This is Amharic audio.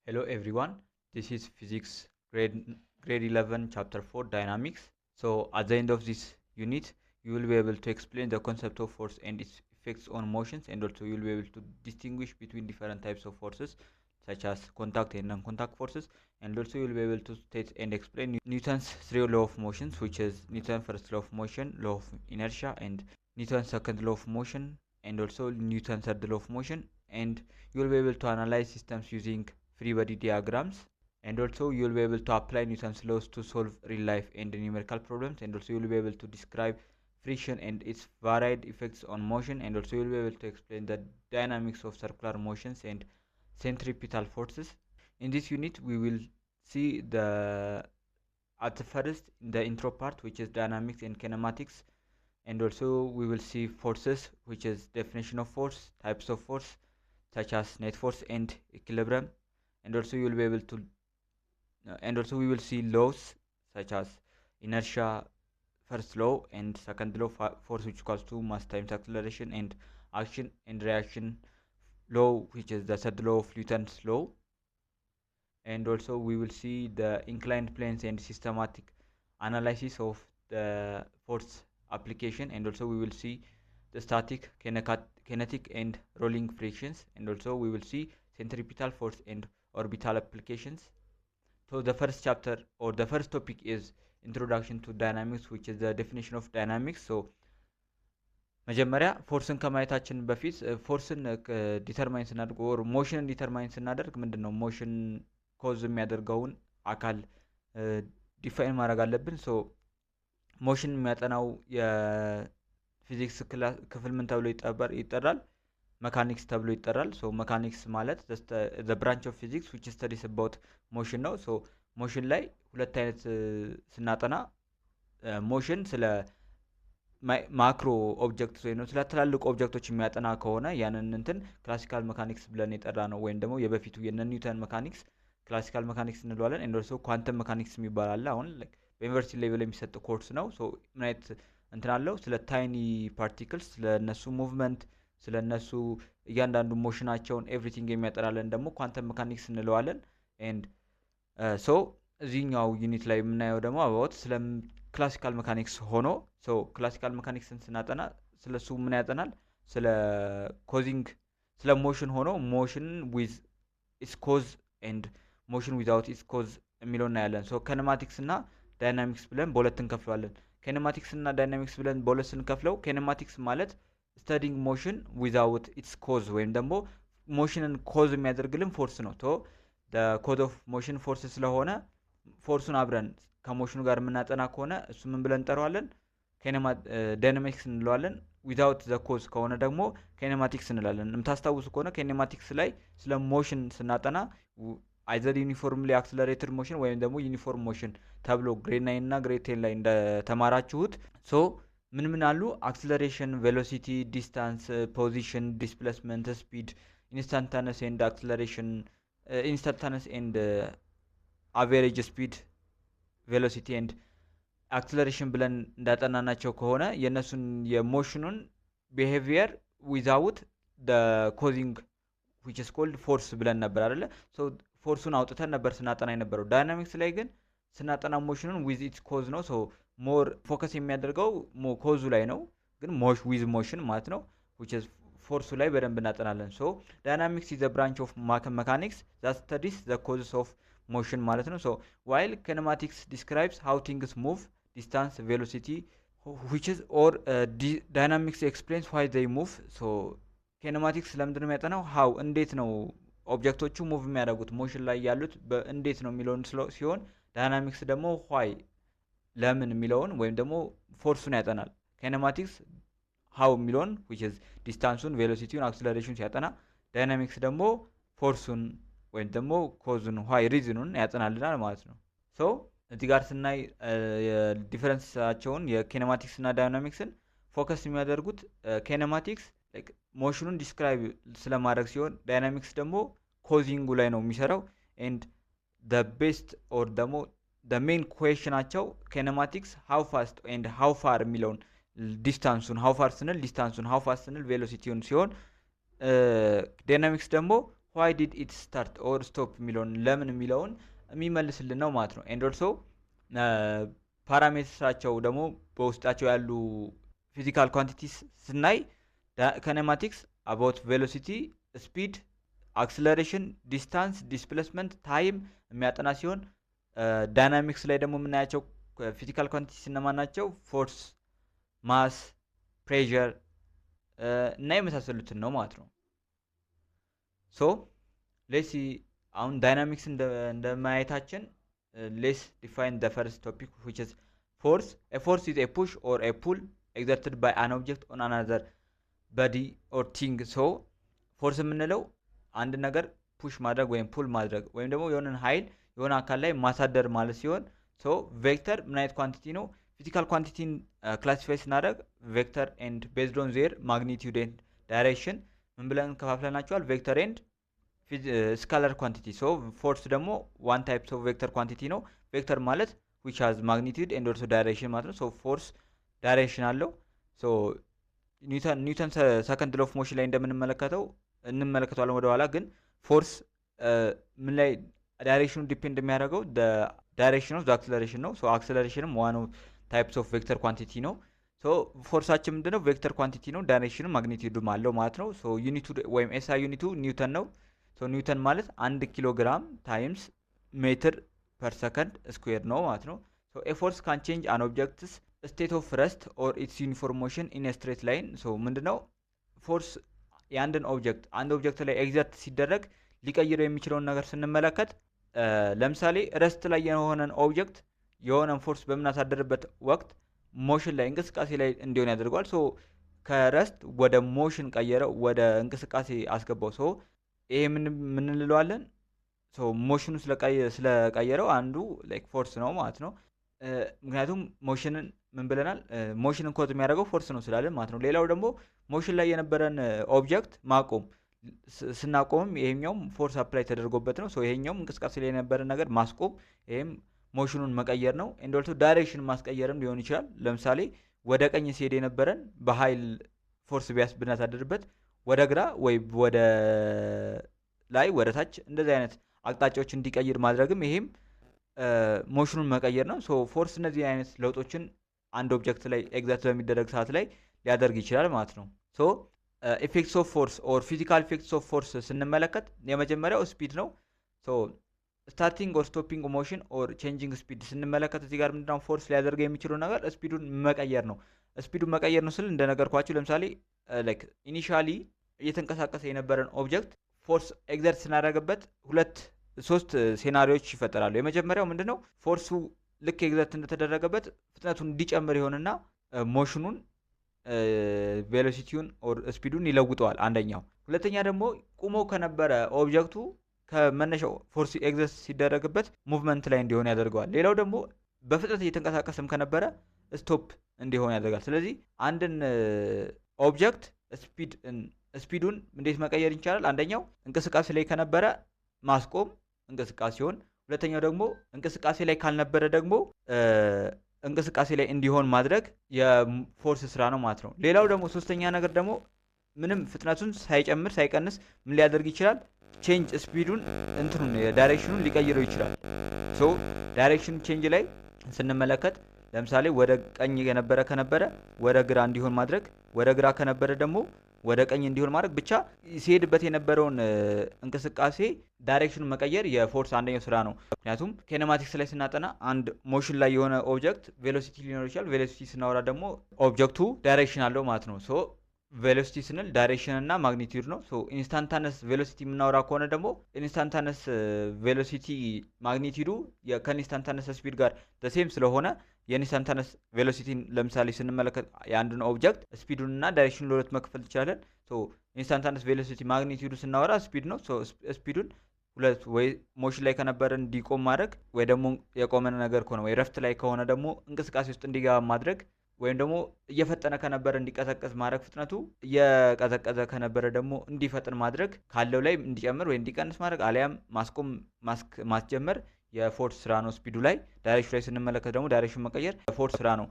Hello everyone, this is physics grade 11 chapter 4 dynamics. So at the end of this unit you will be able to explain the concept of force and its effects on motions, and also you will be able to distinguish between different types of forces such as contact and non-contact forces, and also you will be able to state and explain Newton's three law of motions, which is Newton's first law of motion, law of inertia, and Newton's second law of motion, and also Newton's third law of motion. And you will be able to analyze systems using free body diagrams, and also you will be able to apply Newton's laws to solve real life and numerical problems, and also you will be able to describe friction and its varied effects on motion, and also you will be able to explain the dynamics of circular motions and centripetal forces. In this unit we will see at the first the intro part, which is dynamics and kinematics, and also we will see forces, which is definition of force, types of force such as net force and equilibrium, and also you will be able to and also we will see laws such as inertia first law and second law, force which equals to mass times acceleration, and action and reaction law, which is the third law of Newton's law. And also we will see the inclined planes and systematic analysis of the force application, and also we will see the static, kinetic and rolling frictions, and also we will see centripetal force and orbital applications. So the first chapter or the first topic is introduction to dynamics, which is the definition of dynamics. So መጀመሪያ ፎርስን ከማየታችን በፊት ፎርስን ዲተርማይን ስናደርግ ኦር ሞሽንን ዲተርማይን ስናደርግ ምንድነው ሞሽን ኮዝ የሚያደርገውን አካል ዲፋይን ማድረግ አለብን። ሶ ሞሽን የሚያጠናው የፊዚክስ ክፍል ምን ተብሎ ይጠራል? መካኒክስ ተብሎ ይጠራል። ሶ መካኒክስ ማለት the branch of physics which studies about motion ነው። ሶ ሞሽን ላይ ሁለት አይነት ስናጠና ሞሽን ስለ ማክሮ ኦብጀክትስ ወይ ነው ስለ ትላልቅ ኦብጀክቶች የሚያጠና ከሆነ ያንን እንትን ክላሲካል መካኒክስ ብለን የጠራ ነው፣ ወይም ደግሞ የበፊቱ የነ ኒውተን መካኒክስ ክላሲካል መካኒክስ እንለዋለን። ኤንድ ኦልሶ ኳንተም መካኒክስ የሚባል አለ። አሁን በዩኒቨርሲቲ ሌቭል የሚሰጥ ኮርስ ነው። ሶ ምን አይነት እንትን አለው? ስለ ታይኒ ፓርቲክልስ፣ ስለ እነሱ ሙቭመንት፣ ስለ እነሱ እያንዳንዱ ሞሽናቸውን ኤቭሪቲንግ የሚያጠናለን ደግሞ ኳንተም መካኒክስ እንለዋለን። ኤንድ ሶ እዚህኛው ዩኒት ላይ የምናየው ደግሞ አባውት ስለ ክላሲካል መካኒክስ ሆኖ ሶ ክላሲካል መካኒክስን ስናጠና ስለሱ ምን ያጠናል? ስለ ኮዚንግ ስለ ሞሽን ሆኖ ሞሽን ዊዝ ኢትስ ኮዝ ኤንድ ሞሽን ዊዛውት ኢትስ ኮዝ የሚለው እናያለን። ሶ ኬኔማቲክስ እና ዳይናሚክስ ብለን በሁለት እንከፍለዋለን። ኬኔማቲክስ እና ዳይናሚክስ ብለን በሁለት ስንከፍለው ኬኔማቲክስ ማለት ስተዲንግ ሞሽን ዊዛውት ኢትስ ኮዝ ወይም ደግሞ ሞሽንን ኮዝ የሚያደርግልን ፎርስ ነው። ቶ ኮዝ ኦፍ ሞሽን ፎርስ ስለሆነ ፎርሱን አብረን ከሞሽኑ ጋር የምናጠና ከሆነ እሱ ምን ብለን እንጠራዋለን? ዳይናሚክስ እንለዋለን። ዊዛውት ዘ ኮዝ ከሆነ ደግሞ ኬኔማቲክስ እንላለን። የምታስታውሱ ከሆነ ኬኔማቲክስ ላይ ስለ ሞሽን ስናጠና አይዘር ዩኒፎርምሊ አክሰለሬትድ ሞሽን ወይም ደግሞ ዩኒፎርም ሞሽን ተብሎ ግሬድ 9 እና ግሬድ 10 ላይ እንደተማራችሁት ሶ ምን አሉ? አክሰለሬሽን፣ ቬሎሲቲ፣ ዲስታንስ፣ ፖዚሽን፣ ዲስፕሌስመንት፣ ስፒድ፣ ኢንስታንታነስ ኤንድ አክሰለሬሽን፣ ኢንስታንታነስ ኤንድ አቨሬጅ ስፒድ፣ ቬሎሲቲ ኤንድ አክሰለሬሽን ብለን እንዳጠናናቸው ከሆነ የነሱን የሞሽኑን ቢሄቪየር ዊዛውት ደ ኮዚንግ which is called force ብለን ነበር አይደለ? ሶ ፎርሱን አውጥተን ነበር ስናጠና የነበረው። ዳይናሚክስ ላይ ግን ስናጠና ሞሽኑን ዊዝ ኢትስ ኮዝ ነው። ሶ ሞር ፎከስ የሚያደርገው ኮዙ ላይ ነው፣ ግን ዊዝ ሞሽን ማለት ነው which is ፎርሱ ላይ በደንብ እናጠናለን። ሶ ዳይናሚክስ is a branch of mechanics that studies the causes of motion ማለት ነው። ሶ while kinematics describes how things move, distance, velocity, which is or dynamics explains why they move. so ኬኔማቲክስ ለምንድን ነው የሚያጠናው? ሀው እንዴት ነው ኦብጀክቶቹ ሙቭ የሚያደርጉት ሞሽን ላይ ያሉት እንዴት ነው የሚለውን ሲሆን ዳይናሚክስ ደግሞ ዋይ ለምን የሚለውን ወይም ደግሞ ፎርሱን ያጠናል። ኬኔማቲክስ ሀው የሚለውን which is ዲስታንሱን፣ ቬሎሲቲውን፣ አክሰለሬሽን ሲያጠና ዳይናሚክስ ደግሞ ፎርሱን ወይም ደግሞ ኮዙን ዋይ ሪዝኑን ያጠናልናል ማለት ነው። ሶ እዚህ ጋር ስናይ ዲፈረንሳቸውን የኬኔማቲክስ እና ዳይናሚክስን ፎከስ የሚያደርጉት ኬኔማቲክስ ሞሽኑን ዲስክራይብ ስለማድረግ ሲሆን ዳይናሚክስ ደግሞ ኮዚንጉ ላይ ነው የሚሰራው። ኤንድ ደ ቤስት ኦር ደግሞ ደ ሜን ኩዌሽናቸው ኬኔማቲክስ ሃው ፋስት ኤንድ ሃው ፋር የሚለውን ዲስታንሱን ሃው ፋር ስንል ዲስታንሱን፣ ሃው ፋስት ስንል ቬሎሲቲውን ሲሆን ዳይናሚክስ ደግሞ ዋይ ዲድ ኢት ስታርት ኦር ስቶፕ የሚለውን ለምን የሚለውን የሚመልስልን ነው ማለት ነው። ኤንድ ኦልሶ ፓራሜትራቸው ደግሞ በውስጣቸው ያሉ ፊዚካል ኳንቲቲስ ስናይ ከኔማቲክስ አባውት ቬሎሲቲ፣ ስፒድ፣ አክስለሬሽን፣ ዲስታንስ፣ ዲስፕሌስመንት፣ ታይም የሚያጠና ሲሆን ዳይናሚክስ ላይ ደግሞ የምናያቸው ፊዚካል ኳንቲቲስ እነማን ናቸው? ፎርስ፣ ማስ፣ ፕሬዠር እና የመሳሰሉትን ነው ማለት ነው። ሶ ሌሲ አሁን ዳይናሚክስ እንደማየታችን ሌስ ዲፋይን ደ ፈርስት ቶፒክ ዊች ኢዝ ፎርስ። ኤ ፎርስ ኢዝ ኤ ፑሽ ኦር ኤ ፑል ኤግዘርትድ ባይ አን ኦብጀክት ኦን አናዘር በዲ ኦር ቲንግ። ሶ ፎርስ የምንለው አንድ ነገር ፑሽ ማድረግ ወይም ፑል ማድረግ ወይም ደግሞ የሆነን ኃይል የሆነ አካል ላይ ማሳደር ማለት ሲሆን ሶ ቬክተር ምን አይነት ኳንቲቲ ነው? ፊዚካል ኳንቲቲን ክላሲፋይ ስናደርግ ቬክተር ኤንድ ቤዝድ ኦን ዜር ማግኒቲዩድ ኤንድ ዳይሬክሽን ምን ብለን ከፋፍለናቸዋል? ቬክተር ኤንድ ስካላር ኳንቲቲ። ሶ ፎርስ ደግሞ ዋን ታይፕ ኦፍ ቬክተር ኳንቲቲ ነው። ቬክተር ማለት ዊች ሃዝ ማግኒቲዩድ ኤንድ ኦልሶ ዳይሬክሽን ማለት ነው። ሶ ፎርስ ዳይሬክሽን አለው። ሶ ኒውተን ሰከንድ ሎው ኦፍ ሞሽን ላይ እንደምንመለከተው እንመለከተዋለን ወደኋላ። ግን ፎርስ ምን ላይ ዳይሬክሽኑ ዲፔንድ የሚያደርገው ዳይሬክሽን ኦፍ አክሰለሬሽን ነው። ሶ አክሰለሬሽንም ዋን ታይፕስ ኦፍ ቬክተር ኳንቲቲ ነው። ሶ ፎርሳችን ምንድነው? ቬክተር ኳንቲቲ ነው። ዳይሬክሽኑ ማግኒቲዩድም አለው ማለት ነው። ሶ ዩኒቱ ወይም ኤስአይ ዩኒቱ ኒውተን ነው። ሶ ኒውተን ማለት 1 ኪሎ ግራም ታይምስ ሜትር ፐር ሰከንድ ስኩዌር ነው ማለት ነው። ሶ ኤ ፎርስ ካን ቼንጅ አን ኦብጀክትስ ስቴት ኦፍ ረስት ኦር ኢትስ ዩኒፎርም ሞሽን ኢን ስትሬት ላይን። ሶ ምንድነው? ፎርስ የአንድን ኦብጀክት አንድ ኦብጀክት ላይ ኤግዘርት ሲደረግ ሊቀይረው የሚችለውን ነገር ስንመለከት ለምሳሌ ረስት ላይ የሆነን ኦብጀክት የሆነን ፎርስ በምናሳደርበት ወቅት ሞሽን ላይ እንቅስቃሴ ላይ እንዲሆን ያደርገዋል። ሶ ከረስት ወደ ሞሽን ቀየረው፣ ወደ እንቅስቃሴ አስገባው። ሶ ይሄ ምን እንለዋለን? ሶ ሞሽኑ ስለቀየረው አንዱ ላይክ ፎርስ ነው ማለት ነው። ምክንያቱም ሞሽንን ምን ብለናል? ሞሽንን ኮዝ የሚያደርገው ፎርስ ነው ስላለን ማለት ነው። ሌላው ደግሞ ሞሽን ላይ የነበረን ኦብጀክት ማቆም ስናቆምም ይሄኛውም ፎርስ አፕላይ ተደርጎበት ነው። ሶ ይሄኛውም እንቅስቃሴ ላይ የነበረን ነገር ማስቆም፣ ይሄም ሞሽኑን መቀየር ነው። ኤንድ ኦልሶ ዳይሬክሽን ማስቀየርም ሊሆን ይችላል። ለምሳሌ ወደ ቀኝ ሲሄድ የነበረን በኃይል ፎርስ ብናሳድርበት ወደ ግራ ወይ ወደ ላይ ወደ ታች እንደዚህ አይነት አቅጣጫዎች እንዲቀይር ማድረግም ይሄም ሞሽኑን መቀየር ነው። ሶ ፎርስ እነዚህ አይነት ለውጦችን አንድ ኦብጀክት ላይ ኤግዛክት በሚደረግ ሰዓት ላይ ሊያደርግ ይችላል ማለት ነው። ሶ ኢፌክትስ ኦፍ ፎርስ ኦር ፊዚካል ኢፌክትስ ኦፍ ፎርስ ስንመለከት የመጀመሪያው ስፒድ ነው። ሶ ስታርቲንግ ኦር ስቶፒንግ ሞሽን ኦር ቼንጂንግ ስፒድ ስንመለከት እዚህ ጋር ምንድነው ፎርስ ሊያደርገው የሚችለው ነገር ስፒዱን መቀየር ነው። ስፒዱን መቀየር ነው ስል እንደነገርኳችሁ ለምሳሌ ላይክ ኢኒሻሊ እየተንቀሳቀሰ የነበረን ኦብጀክት ፎርስ ኤግዘርት ስናደርግበት 2-3 ሴናሪዎች ይፈጠራሉ። የመጀመሪያው ምንድነው? ፎርሱ ልክ ኤግዘርት እንደተደረገበት ፍጥነቱን እንዲጨምር ይሆንና ሞሽኑን ቬሎሲቲውን ኦር ስፒዱን ይለውጠዋል አንደኛው። ሁለተኛ ደግሞ ቁሞ ከነበረ ኦብጀክቱ ከመነሻው ፎርስ ኤግዘርት ሲደረግበት ሙቭመንት ላይ እንዲሆን ያደርገዋል። ሌላው ደግሞ በፍጥነት እየተንቀሳቀሰም ከነበረ ስቶፕ እንዲሆን ያደርጋል። ስለዚህ አንድን ኦብጀክት ስፒዱን እንዴት መቀየር ይቻላል? አንደኛው እንቅስቃሴ ላይ ከነበረ ማስቆም እንቅስቃሴውን፣ ሁለተኛው ደግሞ እንቅስቃሴ ላይ ካልነበረ ደግሞ እንቅስቃሴ ላይ እንዲሆን ማድረግ የፎርስ ስራ ነው ማለት ነው። ሌላው ደግሞ ሶስተኛ ነገር ደግሞ ምንም ፍጥነቱን ሳይጨምር ሳይቀንስ ምን ሊያደርግ ይችላል? ቼንጅ ስፒዱን እንትኑን ዳይሬክሽኑን ሊቀይረው ይችላል። ሶ ዳይሬክሽን ቼንጅ ላይ ስንመለከት ለምሳሌ ወደ ቀኝ ከነበረ ወደ ግራ እንዲሆን ማድረግ፣ ወደ ግራ ከነበረ ደግሞ ወደ ቀኝ እንዲሆን ማድረግ፣ ብቻ ሲሄድበት የነበረውን እንቅስቃሴ ዳይሬክሽኑን መቀየር የፎርስ አንደኛው ስራ ነው። ምክንያቱም ኬኔማቲክስ ላይ ስናጠና አንድ ሞሽን ላይ የሆነ ኦብጀክት ቬሎሲቲ ሊኖር ይችላል። ቬሎሲቲ ስናወራ ደግሞ ኦብጀክቱ ዳይሬክሽን አለው ማለት ነው። ሶ ቬሎሲቲ ስንል ዳይሬክሽን እና ማግኒቲዩድ ነው። ሶ ኢንስታንታነስ ቬሎሲቲ የምናወራ ከሆነ ደግሞ ኢንስታንታነስ ቬሎሲቲ ማግኒቲዩዱ ከኢንስታንታነስ ስፒድ ጋር ተሴም ስለሆነ የኢንስታንታነስ ቬሎሲቲን ለምሳሌ ስንመለከት የአንዱን ኦብጀክት ስፒዱን እና ዳይሬክሽኑን ለሁለት መክፈል እንችላለን። ሶ ኢንስታንታነስ ቬሎሲቲ ማግኒቲዩዱ ስናወራ ስፒድ ነው። ሶ ስፒዱን ሁለት ወይ ሞሽን ላይ ከነበረ እንዲቆም ማድረግ፣ ወይ ደግሞ የቆመ ነገር ከሆነ ወይ ረፍት ላይ ከሆነ ደግሞ እንቅስቃሴ ውስጥ እንዲገባ ማድረግ፣ ወይም ደግሞ እየፈጠነ ከነበረ እንዲቀዘቀዝ ማድረግ፣ ፍጥነቱ እየቀዘቀዘ ከነበረ ደግሞ እንዲፈጥን ማድረግ፣ ካለው ላይ እንዲጨምር ወይ እንዲቀንስ ማድረግ፣ አሊያም ማስቆም ማስጀመር የፎርስ ስራ ነው። ስፒዱ ላይ ዳይሬክሽን ላይ ስንመለከት ደግሞ ዳይሬክሽን መቀየር የፎርስ ስራ ነው።